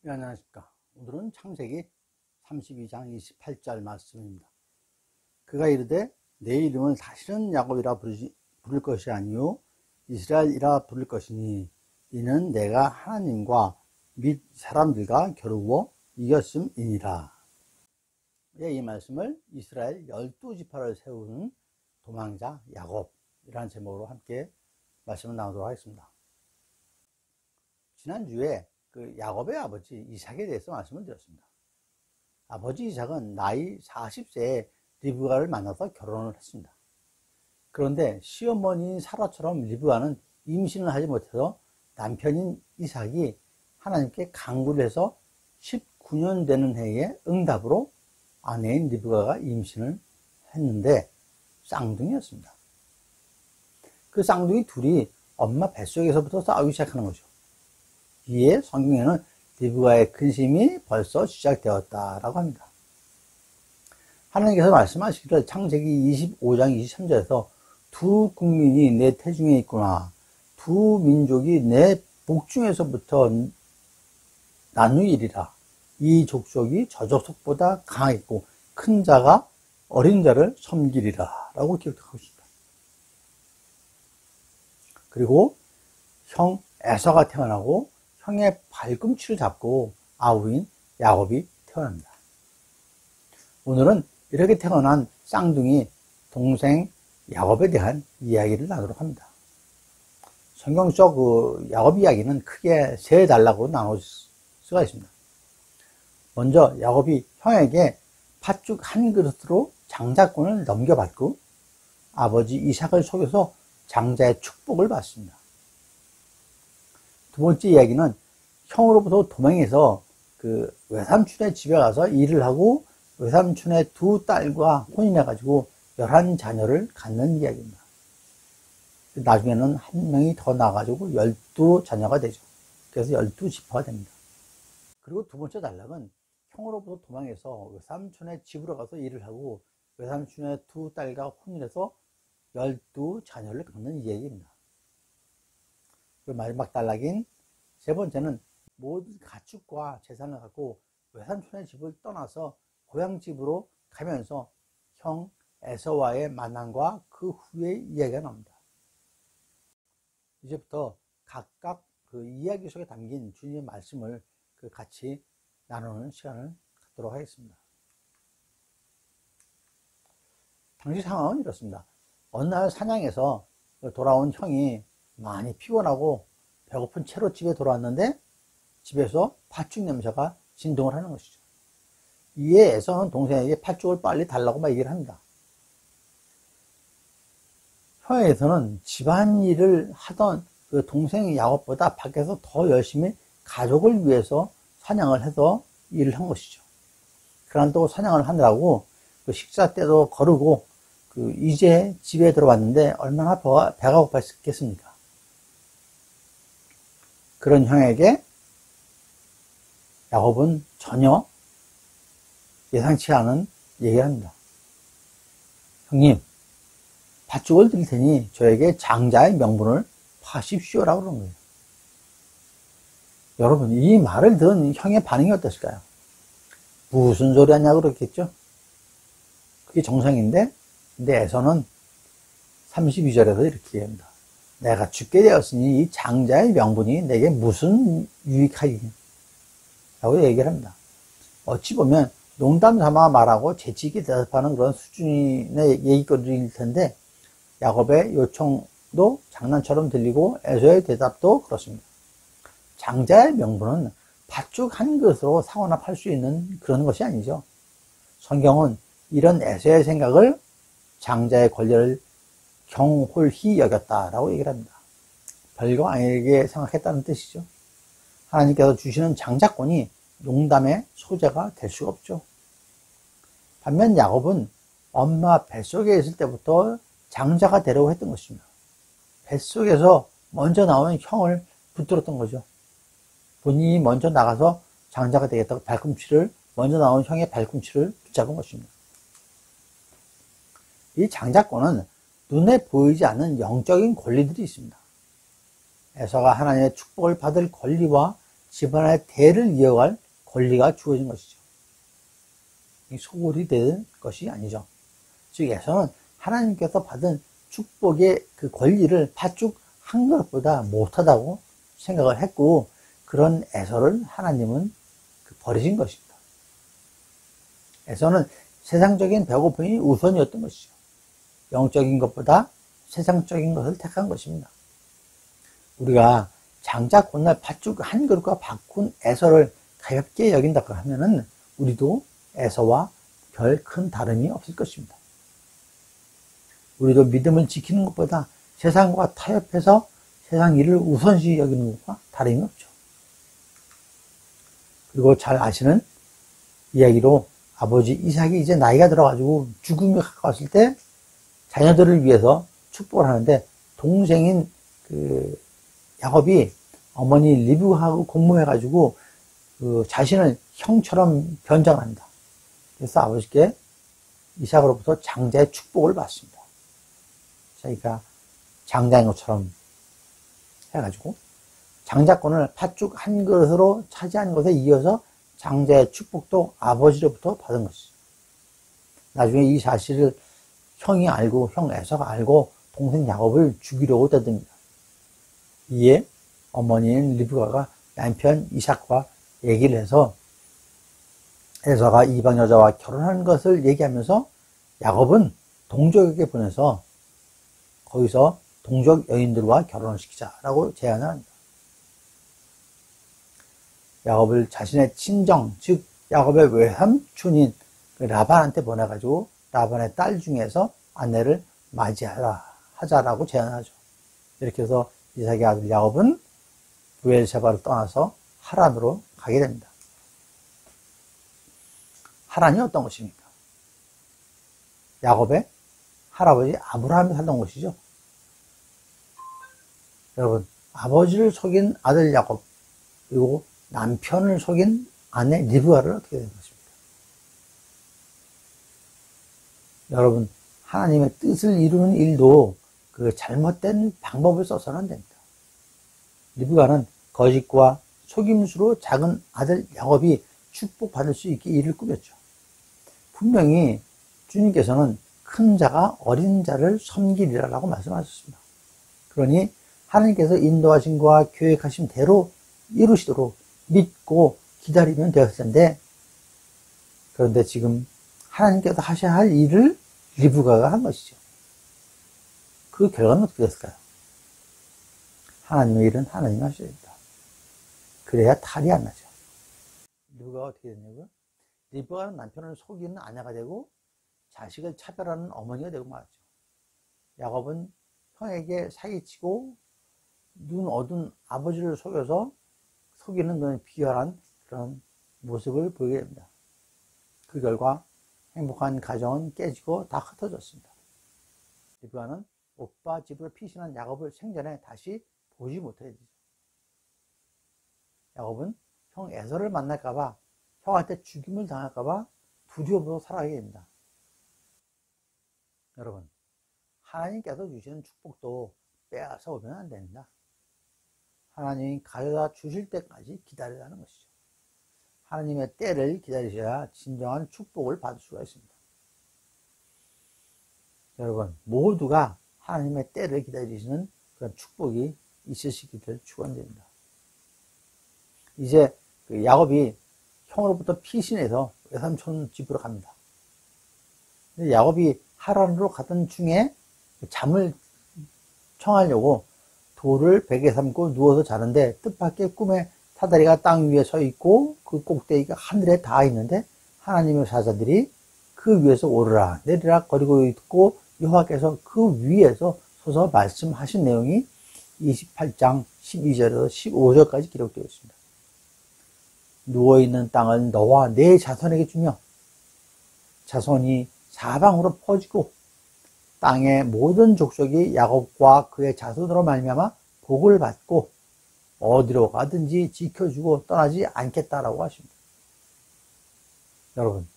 네, 안녕하십니까. 오늘은 창세기 32장 28절 말씀입니다. 그가 이르되 내 이름을 다시는 야곱이라 부를 것이 아니요 이스라엘이라 부를 것이니 이는 내가 하나님과 및 사람들과 겨루어 이겼음이니라. 예, 이 말씀을 이스라엘 12지파를 세우는 도망자 야곱이라는 제목으로 함께 말씀을 나누도록 하겠습니다. 지난주에 그 야곱의 아버지 이삭에 대해서 말씀을 드렸습니다. 아버지 이삭은 나이 40세에 리브가를 만나서 결혼을 했습니다. 그런데 시어머니 사라처럼 리브가는 임신을 하지 못해서 남편인 이삭이 하나님께 간구를 해서 19년 되는 해에 응답으로 아내인 리브가가 임신을 했는데 쌍둥이였습니다. 그 쌍둥이 둘이 엄마 뱃속에서부터 싸우기 시작하는 거죠. 이에 성경에는 리브가의 근심이 벌써 시작되었다라고 합니다. 하나님께서 말씀하시기를 창세기 25장 23절에서 두 국민이 내 태중에 있구나. 두 민족이 내 복중에서부터 나누이리라. 이 족속이 저 족속보다 강하겠고 큰 자가 어린 자를 섬기리라 라고 기록하고 있습니다. 그리고 형 에서가 태어나고 형의 발꿈치를 잡고 아우인 야곱이 태어납니다. 오늘은 이렇게 태어난 쌍둥이 동생 야곱에 대한 이야기를 나누도록 합니다. 성경 속 그 야곱 이야기는 크게 세 단락으로 나눌 수가 있습니다. 먼저 야곱이 형에게 팥죽 한 그릇으로 장자권을 넘겨받고 아버지 이삭을 속여서 장자의 축복을 받습니다. 두 번째 이야기는 형으로부터 도망해서 그 외삼촌의 집에 가서 일을 하고 외삼촌의 두 딸과 혼인해가지고 11자녀를 갖는 이야기입니다. 나중에는 한 명이 더 나가지고 12자녀가 되죠. 그래서 12지파가 됩니다. 그리고 두 번째 단락은 형으로부터 도망해서 외삼촌의 집으로 가서 일을 하고 외삼촌의 두 딸과 혼인해서 12자녀를 갖는 이야기입니다. 그리고 마지막 단락인 세 번째는 모든 가축과 재산을 갖고 외삼촌의 집을 떠나서 고향 집으로 가면서 형 에서와의 만남과 그 후의 이야기가 나옵니다. 이제부터 각각 그 이야기 속에 담긴 주님의 말씀을 같이 나누는 시간을 갖도록 하겠습니다. 당시 상황은 이렇습니다. 어느 날 사냥에서 돌아온 형이 많이 피곤하고 배고픈 채로 집에 돌아왔는데 집에서 팥죽 냄새가 진동을 하는 것이죠. 이에 에서는 동생에게 팥죽을 빨리 달라고 막 얘기를 합니다. 형의 에서는 집안일을 하던 그 동생 야곱보다 밖에서 더 열심히 가족을 위해서 사냥을 해서 일을 한 것이죠. 그런다고 사냥을 하느라고 그 식사 때도 거르고 이제 집에 들어왔는데 얼마나 배가 고팠겠습니까? 그런 형에게 야곱은 전혀 예상치 않은 얘기를 합니다. 형님, 팥죽을 드릴 테니 저에게 장자의 명분을 파십시오라고 그러는 거예요. 여러분, 이 말을 들은 형의 반응이 어땠을까요? 무슨 소리 하냐고 그랬겠죠? 그게 정상인데, 근데 에서는 32절에서 이렇게 얘기합니다. 내가 죽게 되었으니 이 장자의 명분이 내게 무슨 유익하겠냐 라고 얘기를 합니다. 어찌 보면 농담 삼아 말하고 재치있게 대답하는 그런 수준의 얘기거리일 텐데 야곱의 요청도 장난처럼 들리고 에서의 대답도 그렇습니다. 장자의 명분은 팥죽 한 그릇으로 사거나 팔 수 있는 그런 것이 아니죠. 성경은 이런 에서의 생각을 장자의 권리를 경홀히 여겼다라고 얘기를 합니다. 별거 아니게 생각했다는 뜻이죠. 하나님께서 주시는 장자권이 농담의 소재가 될 수가 없죠. 반면 야곱은 엄마 뱃속에 있을 때부터 장자가 되려고 했던 것입니다. 뱃속에서 먼저 나온 형을 붙들었던 거죠. 본인이 먼저 나가서 장자가 되겠다고 먼저 나온 형의 발꿈치를 붙잡은 것입니다. 이 장자권은 눈에 보이지 않는 영적인 권리들이 있습니다. 에서가 하나님의 축복을 받을 권리와 집안의 대를 이어갈 권리가 주어진 것이죠. 소홀히 된 것이 아니죠. 즉 에서는 하나님께서 받은 축복의 그 권리를 팥죽 한 그릇보다 못하다고 생각을 했고, 그런 에서를 하나님은 버리신 것입니다. 에서는 세상적인 배고픔이 우선이었던 것이죠. 영적인 것보다 세상적인 것을 택한 것입니다. 우리가 장작 곤날 팥죽 한 그릇과 바꾼 에서를 가볍게 여긴다고 하면은 우리도 에서와 별 큰 다름이 없을 것입니다. 우리도 믿음을 지키는 것보다 세상과 타협해서 세상 일을 우선시 여기는 것과 다름이 없죠. 그리고 잘 아시는 이야기로 아버지 이삭이 이제 나이가 들어가지고 죽음이 가까웠을 때 자녀들을 위해서 축복을 하는데, 동생인 야곱이 어머니 리브가하고 공모해가지고 자신을 형처럼 변장합니다. 그래서 아버지께 이삭으로부터 장자의 축복을 받습니다. 자기가 장자인 것처럼 해가지고 장자권을 팥죽 한 그릇으로 차지한 것에 이어서 장자의 축복도 아버지로부터 받은 것이죠. 나중에 이 사실을 형이 알고, 형 에서가 알고 동생 야곱을 죽이려고 떠듭니다. 이에 어머니인 리브가가 남편 이삭과 얘기를 해서 에서가 이방 여자와 결혼한 것을 얘기하면서 야곱은 동족에게 보내서 거기서 동족 여인들과 결혼을 시키자라고 제안을 합니다. 야곱을 자신의 친정, 즉 야곱의 외삼촌인 라반한테 보내가지고 라반의 딸 중에서 아내를 하자라고 제안하죠. 이렇게 해서 이삭의 아들 야곱은 브엘세바를 떠나서 하란으로 가게 됩니다. 하란이 어떤 것입니까? 야곱의 할아버지 아브라함이 살던 곳이죠. 여러분, 아버지를 속인 아들 야곱, 그리고 남편을 속인 아내 리브가를 어떻게 된 것입니까? 여러분, 하나님의 뜻을 이루는 일도 그 잘못된 방법을 써서는 안 됩니다. 리브가는 거짓과 속임수로 작은 아들 야곱이 축복받을 수 있게 일을 꾸몄죠. 분명히 주님께서는 큰 자가 어린 자를 섬기리라라고 말씀하셨습니다. 그러니 하나님께서 인도하신 것과 계획하신 대로 이루시도록 믿고 기다리면 되었을 텐데, 그런데 지금 하나님께서 하셔야 할 일을 리브가가 한 것이죠. 그 결과는 어떻게 됐을까요? 하나님의 일은 하나님이 하셔야 됩니다. 그래야 탈이 안 나죠. 리브가가 어떻게 됐냐고요? 리브가는 남편을 속이는 아내가 되고 자식을 차별하는 어머니가 되고 말았죠. 야곱은 형에게 사기치고 눈 어두운 아버지를 속여서 속이는 그런 비열한 그런 모습을 보이게 됩니다. 그 결과 행복한 가정은 깨지고 다 흩어졌습니다. 리브가는 오빠 집으로 피신한 야곱을 생전에 다시 보지 못하게 되죠. 야곱은 형 에서를 만날까봐, 형한테 죽임을 당할까봐 두려워서 살아가게 됩니다. 여러분, 하나님께서 주시는 축복도 빼앗아 오면 안 됩니다. 하나님이 가져다 주실 때까지 기다리라는 것이죠. 하나님의 때를 기다리셔야 진정한 축복을 받을 수가 있습니다. 여러분, 모두가 하나님의 때를 기다리시는 그런 축복이 있으시기를 축원드립니다. 이제 야곱이 형으로부터 피신해서 외삼촌 집으로 갑니다. 근데 야곱이 하란으로 가던 중에 잠을 청하려고 돌을 베개 삼고 누워서 자는데 뜻밖의 꿈에 사다리가 땅 위에 서 있고 그 꼭대기가 하늘에 닿아 있는데 하나님의 사자들이 그 위에서 오르락 내리락 거리고 있고 여호와께서 그 위에서 서서 말씀하신 내용이 28장 12절에서 15절까지 기록되어 있습니다. 누워있는 땅을 너와 네 자손에게 주며 자손이 사방으로 퍼지고 땅의 모든 족속이 야곱과 그의 자손으로 말미암아 복을 받고 어디로 가든지 지켜주고 떠나지 않겠다라고 하십니다. 여러분,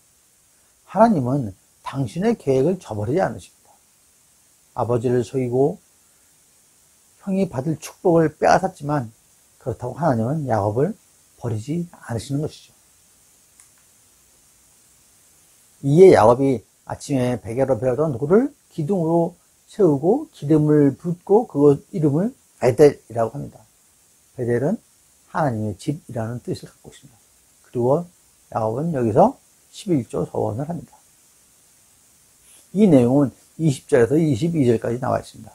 하나님은 당신의 계획을 저버리지 않으십니다. 아버지를 속이고 형이 받을 축복을 빼앗았지만 그렇다고 하나님은 야곱을 버리지 않으시는 것이죠. 이에 야곱이 아침에 베개로 베어둔 돌을 기둥으로 세우고 기름을 붓고 그 이름을 베델이라고 합니다. 베델은 하나님의 집이라는 뜻을 갖고 있습니다. 그리고 야곱은 여기서 11조 서원을 합니다. 이 내용은 20절에서 22절까지 나와 있습니다.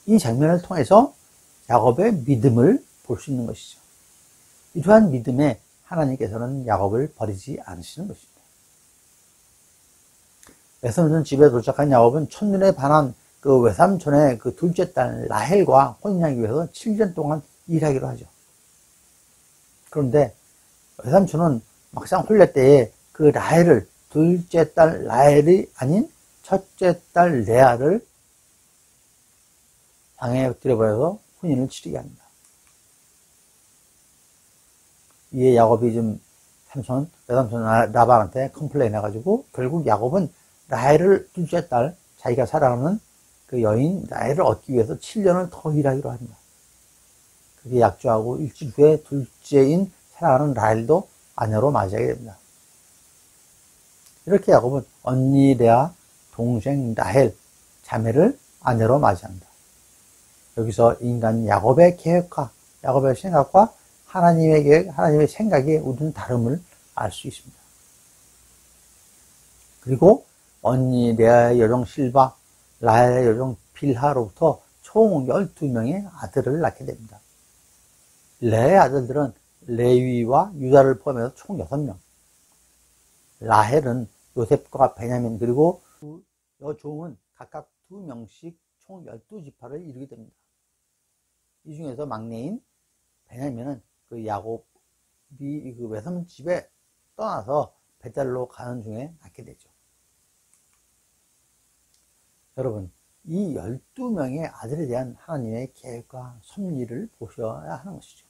이 장면을 통해서 야곱의 믿음을 볼 수 있는 것이죠. 이러한 믿음에 하나님께서는 야곱을 버리지 않으시는 것입니다. 외삼촌 집에 도착한 야곱은 첫눈에 반한 그 외삼촌의 그 둘째 딸 라헬과 혼인하기 위해서 7년 동안 일하기로 하죠. 그런데 외삼촌은 막상 혼례 때에 그 라헬을 둘째 딸 라헬이 아닌 첫째 딸 레아를 방에 들여버려서 혼인을 치르게 합니다. 이에 야곱이 좀 외삼촌 라반한테 컴플레인 해가지고 결국 야곱은 라헬을 둘째 딸, 자기가 사랑하는 그 여인 라헬을 얻기 위해서 7년을 더 일하기로 합니다. 그게 약조하고 일주일 후에 둘째인 사랑하는 라헬도 아내로 맞이하게 됩니다. 이렇게 야곱은 언니 레아, 동생 라헬, 자매를 아내로 맞이합니다. 여기서 인간 야곱의 계획과 야곱의 생각과 하나님의 계획, 하나님의 생각에 우리는 다름을 알 수 있습니다. 그리고 언니 레아의 여종 실바, 라헬의 여종 빌하로부터 총 12명의 아들을 낳게 됩니다. 레아의 아들들은 레위와 유다를 포함해서 총 6명. 라헬은 요셉과 베냐민 그리고 두 여종은 각각 2명씩 총 12지파를 이루게 됩니다. 이 중에서 막내인 베냐민은 그 야곱이 그 외삼촌 집에 떠나서 베델로 가는 중에 낳게 되죠. 여러분, 이 12명의 아들에 대한 하나님의 계획과 섭리를 보셔야 하는 것이죠.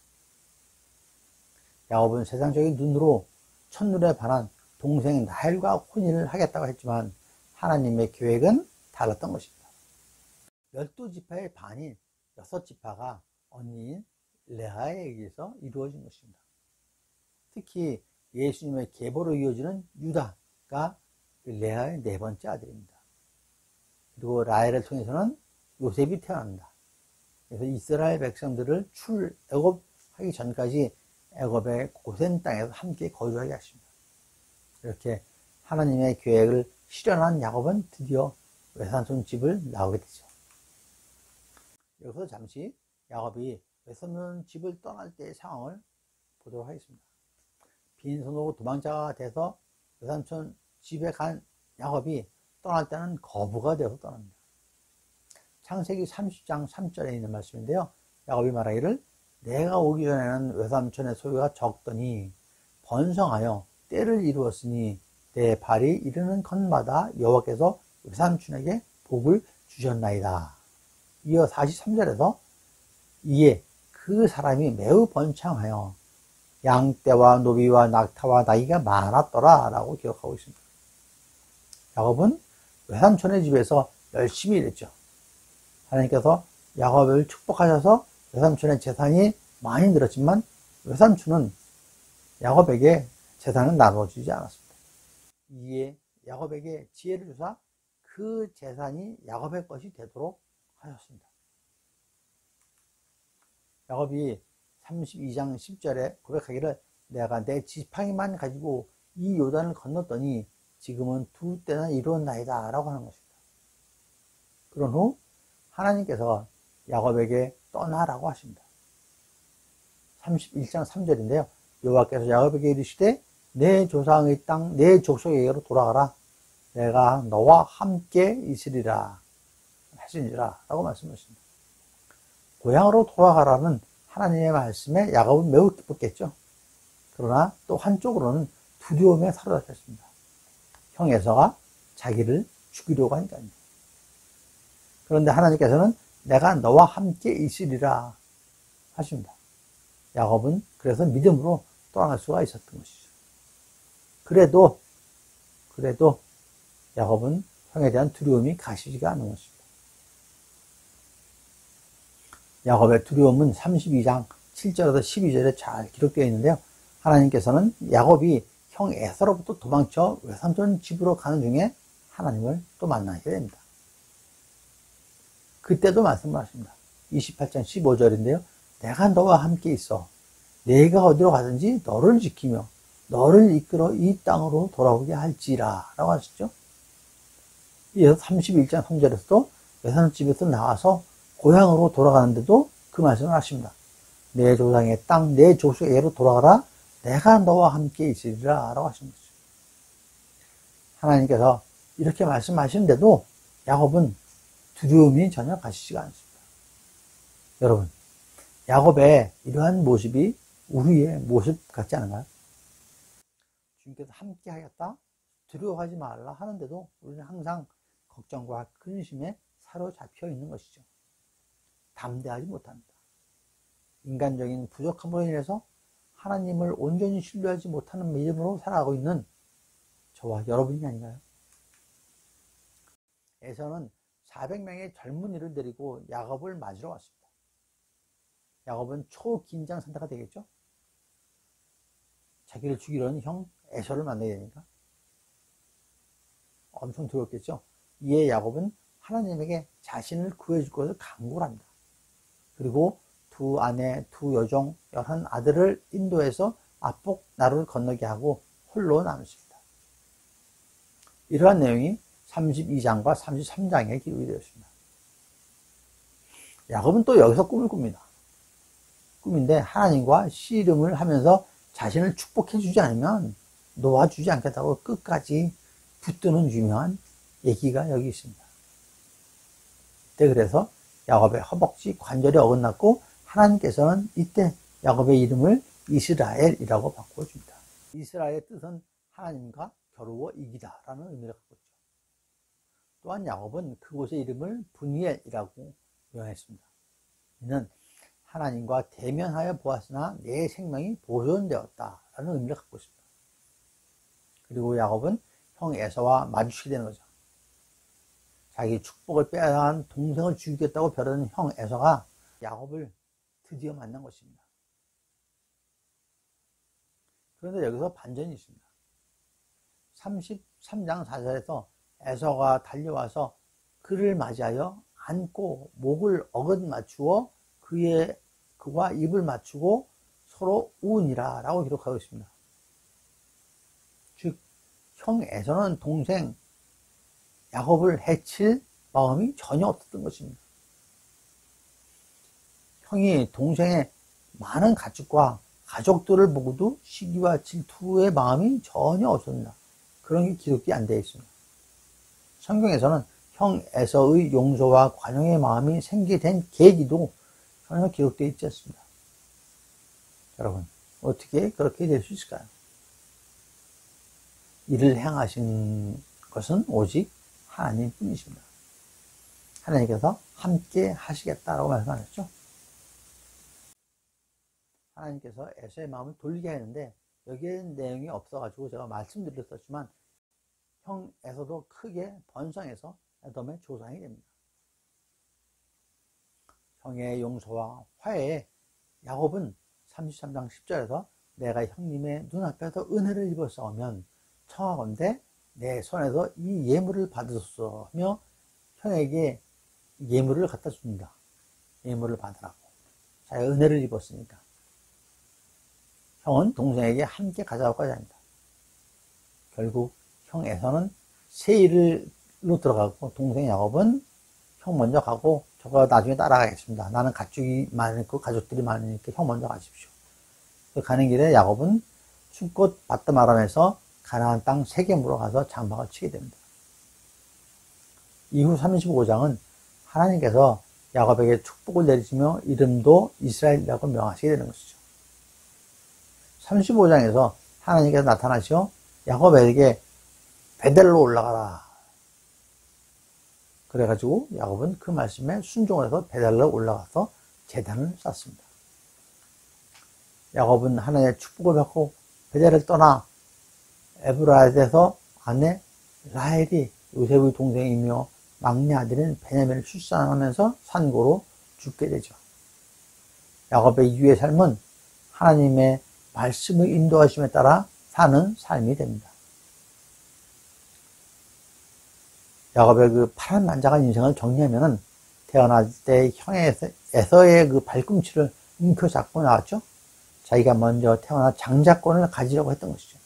야곱은 세상적인 눈으로 첫눈에 반한 동생 라헬과 혼인을 하겠다고 했지만 하나님의 계획은 달랐던 것입니다. 12지파의 반인 6지파가 언니인 레아에 의해서 이루어진 것입니다. 특히 예수님의 계보로 이어지는 유다가 레아의 4번째 아들입니다. 그리고 라헬을 통해서는 요셉이 태어납니다. 그래서 이스라엘 백성들을 출애굽하기 전까지 애굽의 고센 땅에서 함께 거주하게 하십니다. 이렇게 하나님의 계획을 실현한 야곱은 드디어 외삼촌 집을 나오게 되죠. 여기서 잠시 야곱이 외삼촌 집을 떠날 때의 상황을 보도록 하겠습니다. 빈손으로 도망자가 돼서 외삼촌 집에 간 야곱이 떠날 때는 거부가 되어서 떠납니다. 창세기 30장 3절에 있는 말씀인데요. 야곱이 말하기를 내가 오기 전에는 외삼촌의 소유가 적더니 번성하여 때를 이루었으니 내 발이 이르는 곳마다 여호와께서 외삼촌에게 복을 주셨나이다. 이어 43절에서 이에 그 사람이 매우 번창하여 양떼와 노비와 낙타와 나귀가 많았더라 라고 기록하고 있습니다. 야곱은 외삼촌의 집에서 열심히 일했죠. 하나님께서 야곱을 축복하셔서 외삼촌의 재산이 많이 늘었지만 외삼촌은 야곱에게 재산을 나눠주지 않았습니다. 이에 야곱에게 지혜를 주사 그 재산이 야곱의 것이 되도록 하셨습니다. 야곱이 32장 10절에 고백하기를 내가 내 지팡이만 가지고 이 요단을 건넜더니 지금은 2때나 이루었나이다 라고 하는 것입니다. 그런 후 하나님께서 야곱에게 떠나라고 하십니다. 31장 3절인데요. 여호와께서 야곱에게 이르시되 내 조상의 땅 내 족속에게로 돌아가라. 내가 너와 함께 있으리라 하시니라 라고 말씀하십니다. 고향으로 돌아가라는 하나님의 말씀에 야곱은 매우 기뻤겠죠. 그러나 또 한쪽으로는 두려움에 사로잡혔습니다. 형 에서가 자기를 죽이려고 하니까요. 그런데 하나님께서는 내가 너와 함께 있으리라 하십니다. 야곱은 그래서 믿음으로 떠날 수가 있었던 것이죠. 그래도 야곱은 형에 대한 두려움이 가시지가 않는 것입니다. 야곱의 두려움은 32장 7절에서 12절에 잘 기록되어 있는데요. 하나님께서는 야곱이 형 에서로부터 도망쳐 외삼촌 집으로 가는 중에 하나님을 또 만나게 됩니다. 그때도 말씀을 하십니다. 28장 15절인데요. 내가 너와 함께 있어 내가 어디로 가든지 너를 지키며 너를 이끌어 이 땅으로 돌아오게 할지라 라고 하셨죠. 이어서 31장 3절에서도 외삼촌 집에서 나와서 고향으로 돌아가는데도 그 말씀을 하십니다. 내 조상의 땅, 내 족속에게로 돌아가라. 내가 너와 함께 있으리라 라고 하신 거죠. 하나님께서 이렇게 말씀하시는데도 야곱은 두려움이 전혀 가시지가 않습니다. 여러분, 야곱의 이러한 모습이 우리의 모습 같지 않은가요? 주님께서 함께 하겠다, 두려워하지 말라 하는데도 우리는 항상 걱정과 근심에 사로잡혀 있는 것이죠. 담대하지 못합니다. 인간적인 부족함으로 인해서 하나님을 온전히 신뢰하지 못하는 믿음으로 살아가고 있는 저와 여러분이 아닌가요? 에서는 400명의 젊은이를 데리고 야곱을 맞으러 왔습니다. 야곱은 초긴장 상태가 되겠죠? 자기를 죽이려는 형 에서를 만나게 되니까 엄청 두렵겠죠? 이에 야곱은 하나님에게 자신을 구해줄 것을 강구를 합니다. 그리고 두 아내, 두 여종, 11아들을 인도해서 압복 나루를 건너게 하고 홀로 남습니다. 이러한 내용이 32장과 33장에 기록이 되었습니다. 야곱은 또 여기서 꿈을 꿉니다. 꿈인데 하나님과 씨름을 하면서 자신을 축복해 주지 않으면 놓아주지 않겠다고 끝까지 붙드는 유명한 얘기가 여기 있습니다. 그래서 야곱의 허벅지 관절이 어긋났고 하나님께서는 이때 야곱의 이름을 이스라엘이라고 바꿔줍니다. 이스라엘의 뜻은 하나님과 겨루어 이기다 라는 의미를 갖고 있죠. 또한 야곱은 그곳의 이름을 브니엘이라고 명했습니다. 이는 하나님과 대면하여 보았으나 내 생명이 보존되었다 라는 의미를 갖고 있습니다. 그리고 야곱은 형 에서와 마주치게 되는 거죠. 자기 축복을 빼앗아간 동생을 죽이겠다고 벼르는 형 에서가 야곱을 드디어 만난 것입니다. 그런데 여기서 반전이 있습니다. 33장 4절에서 에서가 달려와서 그를 맞이하여 안고 목을 어긋 맞추어 그와 입을 맞추고 서로 우니라 라고 기록하고 있습니다. 즉, 형 에서는 동생 야곱을 해칠 마음이 전혀 없었던 것입니다. 형이 동생의 많은 가축과 가족들을 보고도 시기와 질투의 마음이 전혀 없었습니다. 그런 게 기록이 안 되어 있습니다. 성경에서는 형 에서의 용서와 관용의 마음이 생기게 된 계기도 전혀 기록되어 있지 않습니다. 여러분, 어떻게 그렇게 될 수 있을까요? 이를 행하신 것은 오직 하나님 뿐이십니다. 하나님께서 함께 하시겠다라고 말씀하셨죠. 하나님께서 에서의 마음을 돌리게 하는데 여기에 내용이 없어가지고 제가 말씀드렸었지만 형 에서도 크게 번성해서 에돔의 조상이 됩니다. 형의 용서와 화해에 야곱은 33장 10절에서 내가 형님의 눈앞에서 은혜를 입었사오면 청하건대 내 손에서 이 예물을 받으소서 하며 형에게 예물을 갖다 줍니다. 예물을 받으라고. 자기가 은혜를 입었으니까. 형은 동생에게 함께 가자고까지 합니다. 결국 형 에서는 세일로 들어가고 동생 야곱은 형 먼저 가고 저거 나중에 따라가겠습니다. 나는 가축이 많고 가족들이 많으니까 형 먼저 가십시오. 가는 길에 야곱은 숲꽃 밭담 아람에서 가나안 땅 세겜으로 가서 장막을 치게 됩니다. 이후 35장은 하나님께서 야곱에게 축복을 내리시며 이름도 이스라엘이라고 명하시게 되는 것이죠. 35장에서 하나님께서 나타나시어 야곱에게 베델로 올라가라. 그래가지고 야곱은 그 말씀에 순종을 해서 베델로 올라가서 제단을 쌓습니다. 야곱은 하나님의 축복을 받고 베델을 떠나 에브라임에서 아내 라헬이 요셉의 동생이며 막내 아들인 베냐민을 출산하면서 산고로 죽게 되죠. 야곱의 이후의 삶은 하나님의 말씀의 인도하심에 따라 사는 삶이 됩니다. 야곱의 그 파란만장한 인생을 정리하면은 태어날 때 형의 에서의 그 발꿈치를 움켜잡고 나왔죠. 자기가 먼저 태어나 장자권을 가지려고 했던 것이죠.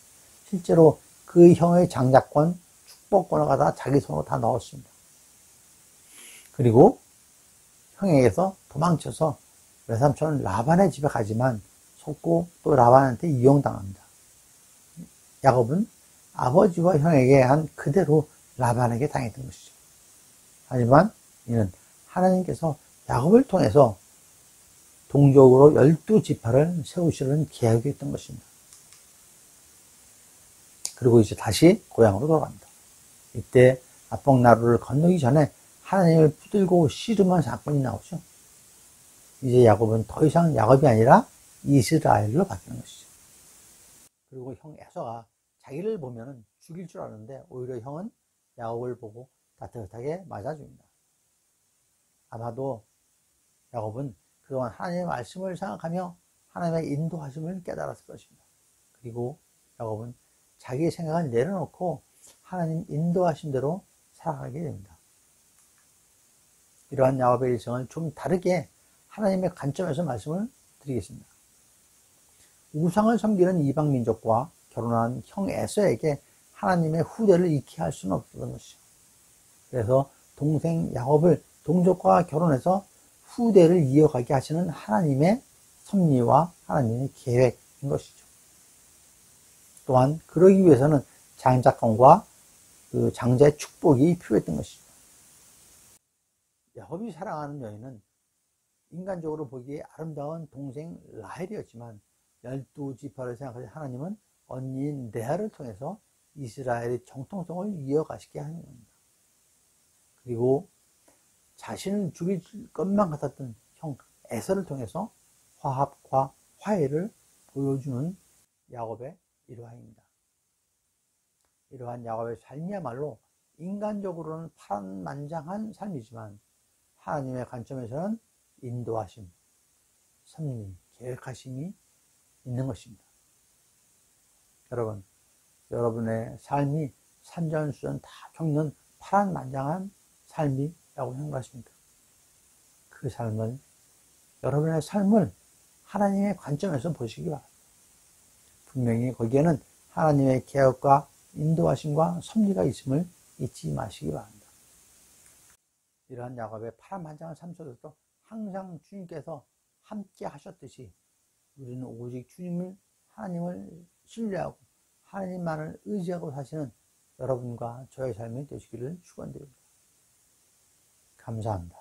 실제로 그 형의 장자권, 축복권을 갖다 자기 손으로 다 넣었습니다. 그리고 형에게서 도망쳐서 외삼촌 라반의 집에 가지만 속고 또 라반한테 이용당합니다. 야곱은 아버지와 형에게 한 그대로 라반에게 당했던 것이죠. 하지만 이는 하나님께서 야곱을 통해서 동족으로 12지파를 세우시려는 계획이 있던 것입니다. 그리고 이제 다시 고향으로 돌아갑니다. 이때 압복나루를 건너기 전에 하나님을 붙들고 씨름한 사건이 나오죠. 이제 야곱은 더 이상 야곱이 아니라 이스라엘로 바뀌는 것이죠. 그리고 형 에서가 자기를 보면 죽일 줄 아는데 오히려 형은 야곱을 보고 따뜻하게 맞아줍니다. 아마도 야곱은 그동안 하나님의 말씀을 생각하며 하나님의 인도하심을 깨달았을 것입니다. 그리고 야곱은 자기의 생각을 내려놓고 하나님 인도하신 대로 살아가게 됩니다. 이러한 야곱의 일생을 좀 다르게 하나님의 관점에서 말씀을 드리겠습니다. 우상을 섬기는 이방민족과 결혼한 형 에서에게 하나님의 후대를 잃게 할 수는 없었던 것이죠. 그래서 동생 야곱을 동족과 결혼해서 후대를 이어가게 하시는 하나님의 섭리와 하나님의 계획인 것이죠. 또한 그러기 위해서는 장자권과 그 장자의 축복이 필요했던 것이죠. 야곱이 사랑하는 여인은 인간적으로 보기에 아름다운 동생 라헬이었지만 12지파를 생각하신 하나님은 언니인 레아를 통해서 이스라엘의 정통성을 이어가시게 하는 겁니다. 그리고 자신을 죽일 것만 같았던 형 에서를 통해서 화합과 화해를 보여주는 야곱의 일화입니다. 이러한 야곱의 삶이야말로 인간적으로는 파란만장한 삶이지만 하나님의 관점에서는 인도하심, 섭리, 계획하심이 있는 것입니다. 여러분, 여러분의 삶이 산전수전 다 겪는 파란만장한 삶이라고 생각하십니까? 그 삶을, 여러분의 삶을 하나님의 관점에서 보시기 바랍니다. 분명히 거기에는 하나님의 계획과 인도하심과 섭리가 있음을 잊지 마시기 바랍니다. 이러한 야곱의 파란만장한 삶 속에서도 항상 주님께서 함께 하셨듯이 우리는 오직 주님을, 하나님을 신뢰하고 하나님만을 의지하고 사시는 여러분과 저의 삶이 되시기를 축원드립니다. 감사합니다.